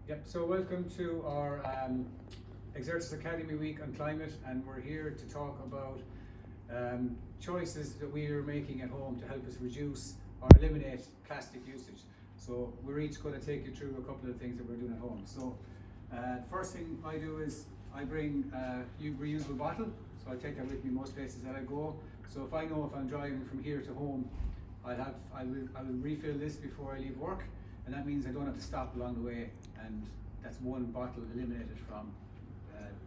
Yep, so welcome to our Exertis Academy Week on climate, and we're here to talk about choices that we are making at home to help us reduce or eliminate plastic usage. So we're each going to take you through a couple of things that we're doing at home. So the first thing I do is I bring a reusable bottle, so I take that with me most places that I go. So if I know if I'm driving from here to home, I will refill this before I leave work, and that means I don't have to stop along the way, and that's one bottle eliminated from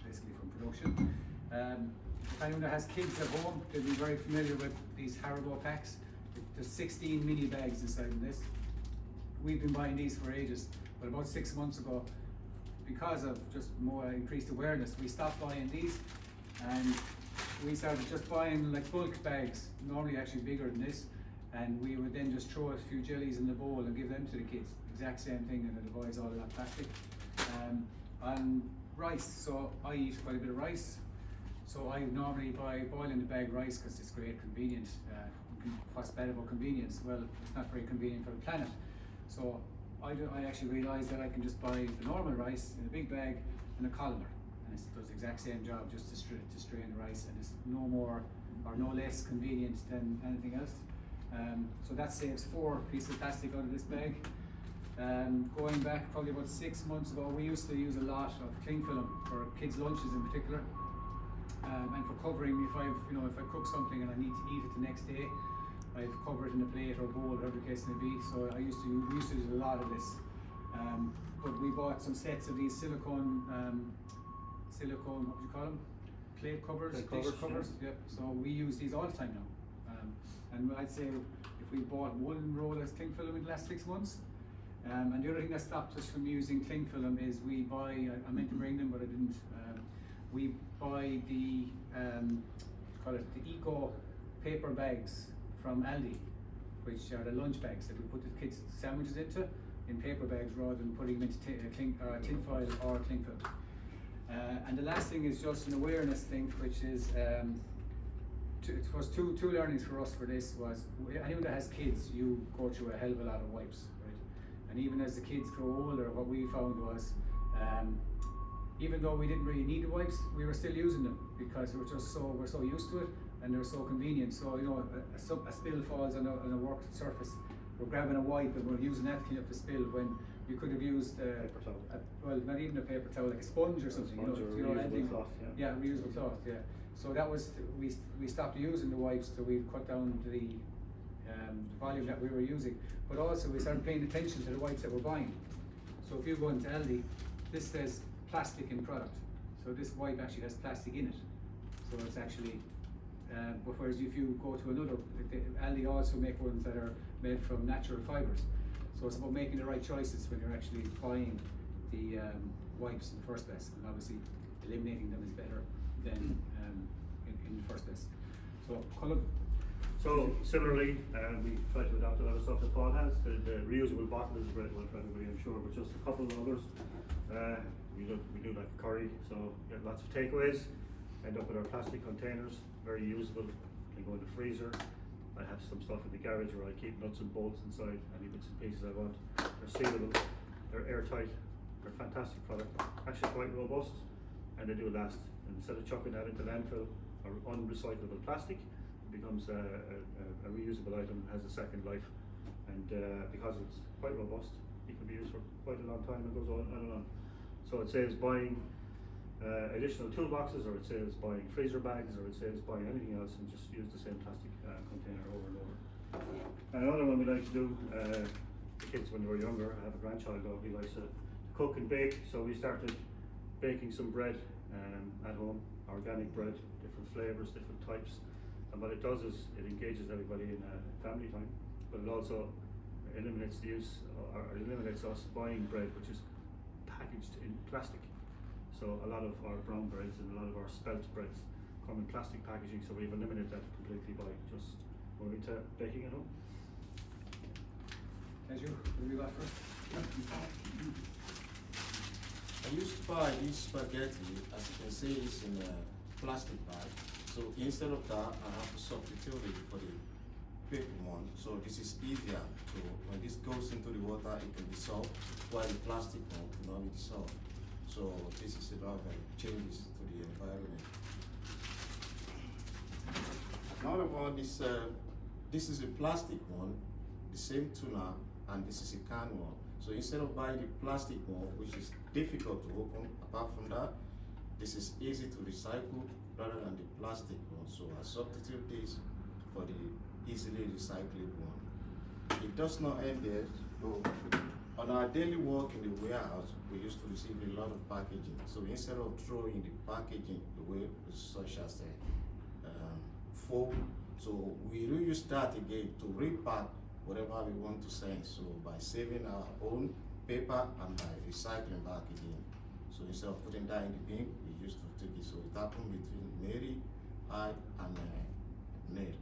basically from production. If anyone that has kids at home, they'll be very familiar with these Haribo packs. There's 16 mini bags inside of this. We've been buying these for ages, but about 6 months ago, because of just more increased awareness, we stopped buying these, and we started just buying like bulk bags, normally actually bigger than this, and we would then just throw a few jellies in the bowl and give them to the kids. Exact same thing, and it avoids all of that plastic. And rice, so I eat quite a bit of rice, so I normally buy boil in the bag rice because it's great, convenient. What's bad about convenience? Well, it's not very convenient for the planet. So I actually realised that I can just buy the normal rice in a big bag in a colander, and it does the exact same job, just to strain the rice, and it's no more or no less convenient than anything else. So that saves 4 pieces of plastic out of this bag. Going back probably about 6 months ago, we used to use a lot of cling film for kids' lunches in particular, and for covering. If I cook something and I need to eat it the next day, I've covered it in a plate or bowl, whatever the case may be. So we used to use a lot of this. But we bought some sets of these silicone, what do you call them? Plate covers, dish covers. Yeah. Yep. So we use these all the time now. And I'd say if we bought 1 roll of cling film in the last 6 months. And the other thing that stopped us from using cling film is we buy, I meant to bring them but I didn't, we buy the, call it the eco paper bags from Aldi, which are the lunch bags that we put the kids' sandwiches into, in paper bags rather than putting them into tin foil or cling film. And the last thing is just an awareness thing, which is, it was two learnings for us for this was, anyone that has kids, you go through a hell of a lot of wipes, right? And even as the kids grow older, what we found was, even though we didn't really need the wipes, we were still using them because we're so used to it, and they're so convenient. So a spill falls on a work surface, we're grabbing a wipe and we're using that to clean up the spill, when you could have used paper towel. Well, not even a paper towel, like a sponge or something. Reusable cloth. Yeah, reusable cloth. Yeah. So that was we stopped using the wipes, so we cut down to the volume that we were using. But also we started paying attention to the wipes that we're buying. So if you go into Aldi, this says plastic in product. So this wipe actually has plastic in it. So it's actually, but whereas if you go to another, Aldi also make ones that are made from natural fibres. So it's about making the right choices when you're actually buying the wipes in the first place, and obviously eliminating them is better than in the first place. So Colin. So similarly, we try to adapt a lot of stuff that Paul has. The reusable bottle is a great one for everybody, I'm sure, but just a couple of others. We do like curry, so get lots of takeaways. End up with our plastic containers, very usable. They go in the freezer. I have some stuff in the garage where I keep nuts and bolts inside, any bits and pieces I want. They're sealable, they're airtight, they're a fantastic product, actually quite robust, and they do last. And instead of chucking that into landfill or unrecyclable plastic, it becomes a reusable item, has a second life, and because it's quite robust, it can be used for quite a long time and goes on and on. So it saves buying additional toolboxes, or it saves buying freezer bags, or it saves buying anything else, and just use the same plastic container over and over. And another one we like to do, the kids when they were younger, I have a grandchild though, he likes to cook and bake, so we started baking some bread at home, organic bread, different flavours, different types. And what it does is it engages everybody in family time, but it also eliminates the use, or eliminates us buying bread which is packaged in plastic. So a lot of our brown breads and a lot of our spelt breads come in plastic packaging, so we've eliminated that completely by just moving to baking at home. As you, what do you got first? I used to buy this spaghetti, as you can see, it's in a plastic bag. So instead of that, I have to substitute it for the paper one, so this is easier. So when this goes into the water, it can dissolve, while the plastic one cannot be dissolved. So this is a lot of changes to the environment. Another one is this is a plastic one, the same tuna, and this is a can one. So instead of buying the plastic one, which is difficult to open, apart from that, this is easy to recycle rather than the plastic one. So I substitute this for the easily recyclable one. It does not end there. So on our daily work in the warehouse, we used to receive a lot of packaging. So instead of throwing the packaging away, such as foam, so we reuse that again to repack whatever we want to send. So by saving our own paper and by recycling back again. So instead of putting that in the bin, we used to take it. So it happened between Mary, I, and Neil.